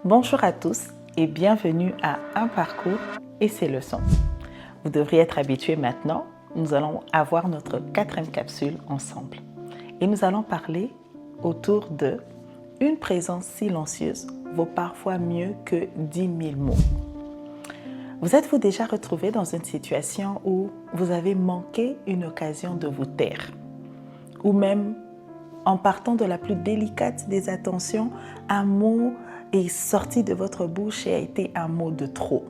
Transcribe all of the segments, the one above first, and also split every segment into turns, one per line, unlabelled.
Bonjour à tous et bienvenue à Un parcours et ses leçons. Vous devriez être habitués maintenant, nous allons avoir notre 4e capsule ensemble. Et nous allons parler autour de « Une présence silencieuse vaut parfois mieux que 10 000 mots ». Vous êtes-vous déjà retrouvé dans une situation où vous avez manqué une occasion de vous taire? Ou même, en partant de la plus délicate des attentions, un mot est sorti de votre bouche et a été un mot de trop,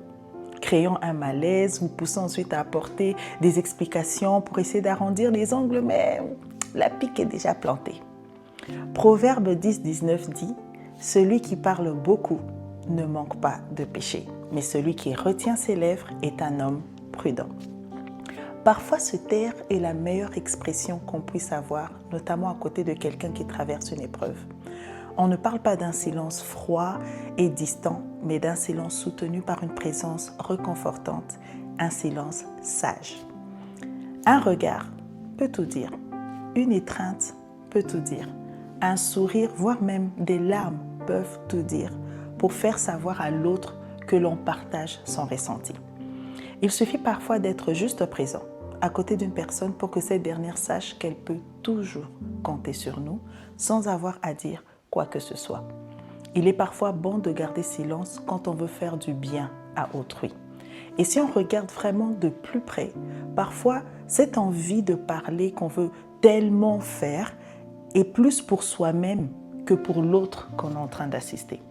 créant un malaise, vous poussant ensuite à apporter des explications pour essayer d'arrondir les angles, mais la pique est déjà plantée. Proverbe 10-19 dit « Celui qui parle beaucoup ne manque pas de péché, mais celui qui retient ses lèvres est un homme prudent. » Parfois, se taire est la meilleure expression qu'on puisse avoir, notamment à côté de quelqu'un qui traverse une épreuve. On ne parle pas d'un silence froid et distant, mais d'un silence soutenu par une présence réconfortante, un silence sage. Un regard peut tout dire, une étreinte peut tout dire, un sourire, voire même des larmes peuvent tout dire pour faire savoir à l'autre que l'on partage son ressenti. Il suffit parfois d'être juste présent à côté d'une personne pour que cette dernière sache qu'elle peut toujours compter sur nous sans avoir à dire quoi que ce soit. Il est parfois bon de garder silence quand on veut faire du bien à autrui. Et si on regarde vraiment de plus près, parfois cette envie de parler qu'on veut tellement faire est plus pour soi-même que pour l'autre qu'on est en train d'assister.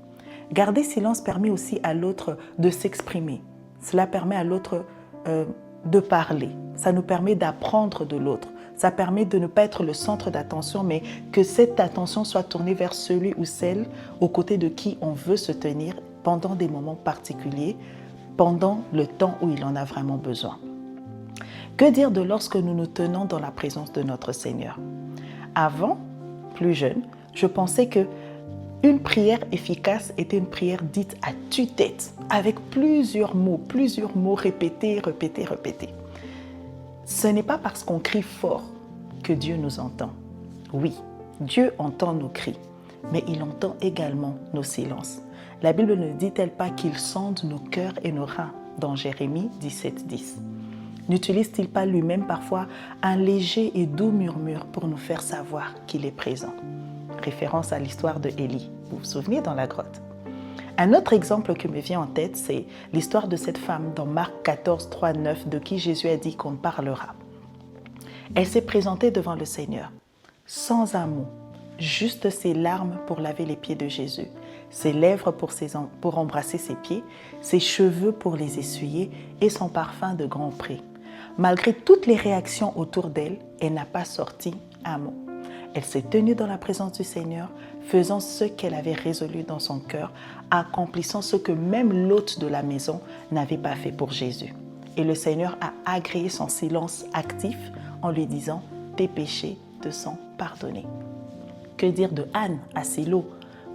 Garder silence permet aussi à l'autre de s'exprimer. Cela permet à l'autre de parler. Ça nous permet d'apprendre de l'autre. Ça permet de ne pas être le centre d'attention, mais que cette attention soit tournée vers celui ou celle aux côtés de qui on veut se tenir pendant des moments particuliers, pendant le temps où il en a vraiment besoin. Que dire de lorsque nous nous tenons dans la présence de notre Seigneur? Avant, plus jeune, je pensais que une prière efficace était une prière dite à tue-tête, avec plusieurs mots répétés. Ce n'est pas parce qu'on crie fort que Dieu nous entend. Oui, Dieu entend nos cris, mais il entend également nos silences. La Bible ne dit-elle pas qu'il sonde nos cœurs et nos reins dans Jérémie 17-10? N'utilise-t-il pas lui-même parfois un léger et doux murmure pour nous faire savoir qu'il est présent? Référence à l'histoire de Élie, vous vous souvenez, dans la grotte. Un autre exemple qui me vient en tête, c'est l'histoire de cette femme dans Marc 14, 3, 9, de qui Jésus a dit qu'on parlera. Elle s'est présentée devant le Seigneur, sans un mot, juste ses larmes pour laver les pieds de Jésus, ses lèvres pour embrasser ses pieds, ses cheveux pour les essuyer et son parfum de grand prix. Malgré toutes les réactions autour d'elle, elle n'a pas sorti un mot. Elle s'est tenue dans la présence du Seigneur, faisant ce qu'elle avait résolu dans son cœur, accomplissant ce que même l'hôte de la maison n'avait pas fait pour Jésus. Et le Seigneur a agréé son silence actif en lui disant « Tes péchés te sont pardonnés ». Que dire de Anne à Silo,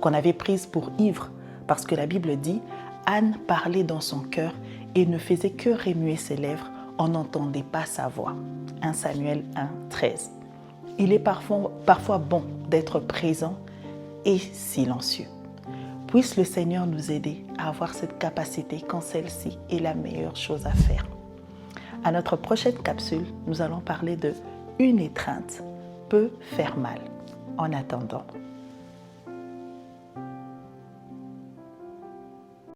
qu'on avait prise pour ivre, parce que la Bible dit « Anne parlait dans son cœur et ne faisait que remuer ses lèvres, on n'entendait pas sa voix ». 1 Samuel 1, 13. Il est parfois bon d'être présent et silencieux. Puisse le Seigneur nous aider à avoir cette capacité quand celle-ci est la meilleure chose à faire. À notre prochaine capsule, nous allons parler de « Une étreinte peut faire mal ». En attendant,